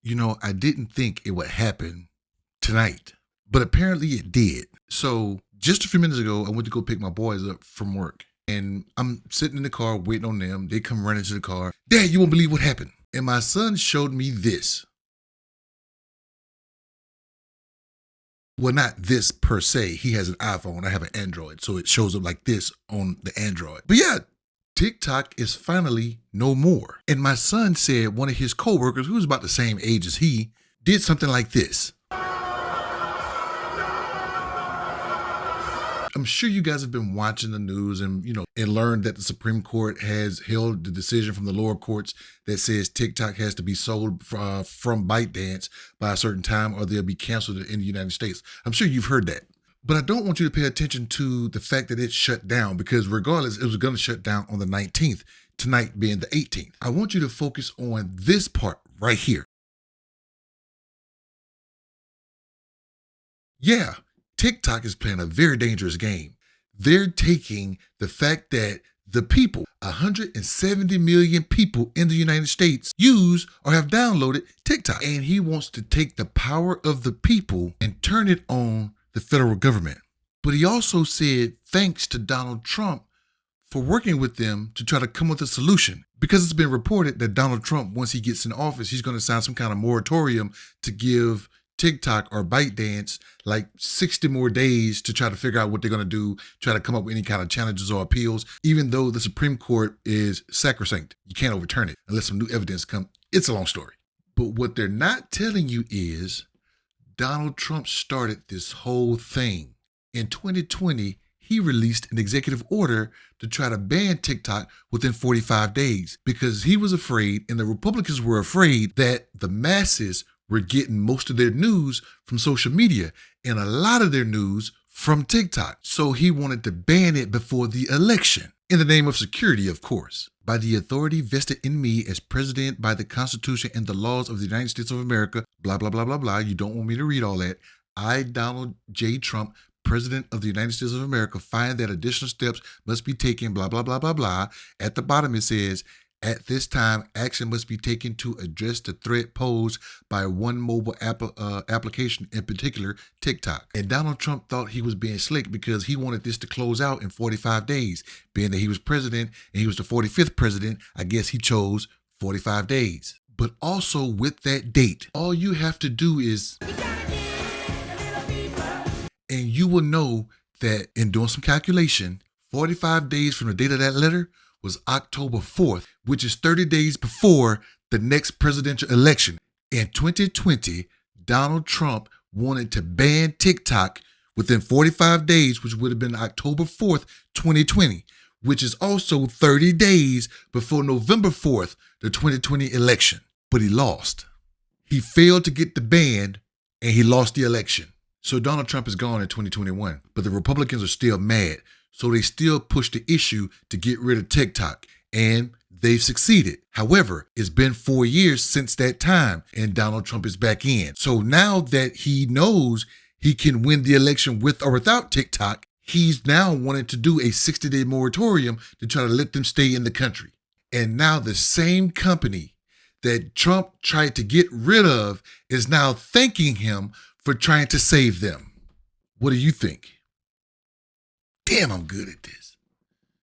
I didn't think it would happen tonight, but apparently it did. So just a few minutes ago, I went to go pick my boys up from work, and I'm sitting in the car waiting on them. They come running to the car. Dad, you won't believe what happened. And my son showed me this. Well, not this per se. He has an iPhone. I have an Android. So it shows up like this on the Android. But yeah, TikTok is finally no more. And my son said one of his coworkers, who was about the same age as he, did something like this. I'm sure you guys have been watching the news and learned that the Supreme Court has held the decision from the lower courts that says TikTok has to be sold from ByteDance by a certain time or they'll be canceled in the United States. I'm sure you've heard that. But I don't want you to pay attention to the fact that it shut down, because regardless, it was going to shut down on the 19th, tonight being the 18th. I want you to focus on this part right here. Yeah, TikTok is playing a very dangerous game. They're taking the fact that the people, 170 million people in the United States, use or have downloaded TikTok. And he wants to take the power of the people and turn it on the federal government. But he also said thanks to Donald Trump for working with them to try to come up with a solution. Because it's been reported that Donald Trump, once he gets in office, he's going to sign some kind of moratorium to give TikTok or ByteDance like 60 more days to try to figure out what they're going to do, try to come up with any kind of challenges or appeals, even though the Supreme Court is sacrosanct. You can't overturn it unless some new evidence comes. It's a long story. But what they're not telling you is Donald Trump started this whole thing. In 2020, he released an executive order to try to ban TikTok within 45 days because he was afraid, and the Republicans were afraid, that the masses were getting most of their news from social media and a lot of their news from TikTok. So he wanted to ban it before the election, in the name of security, of course. By the authority vested in me as president by the Constitution and the laws of the United States of America, blah, blah, blah, blah, blah. You don't want me to read all that. I, Donald J. Trump, President of the United States of America, find that additional steps must be taken, blah, blah, blah, blah, blah. At the bottom it says, at this time, action must be taken to address the threat posed by one mobile application, in particular, TikTok. And Donald Trump thought he was being slick because he wanted this to close out in 45 days. Being that he was president and he was the 45th president, I guess he chose 45 days. But also with that date, all you have to do is, and you will know that in doing some calculation, 45 days from the date of that letter was October 4th, which is 30 days before the next presidential election. In 2020, Donald Trump wanted to ban TikTok within 45 days, which would have been October 4th, 2020, which is also 30 days before November 4th, the 2020 election. But he lost. He failed to get the ban, and he lost the election. So Donald Trump is gone in 2021, but the Republicans are still mad. So they still push the issue to get rid of TikTok, and they've succeeded. However, it's been 4 years since that time, and Donald Trump is back in. So now that he knows he can win the election with or without TikTok, he's now wanting to do a 60-day moratorium to try to let them stay in the country. And now the same company that Trump tried to get rid of is now thanking him for trying to save them. What do you think? Damn, I'm good at this.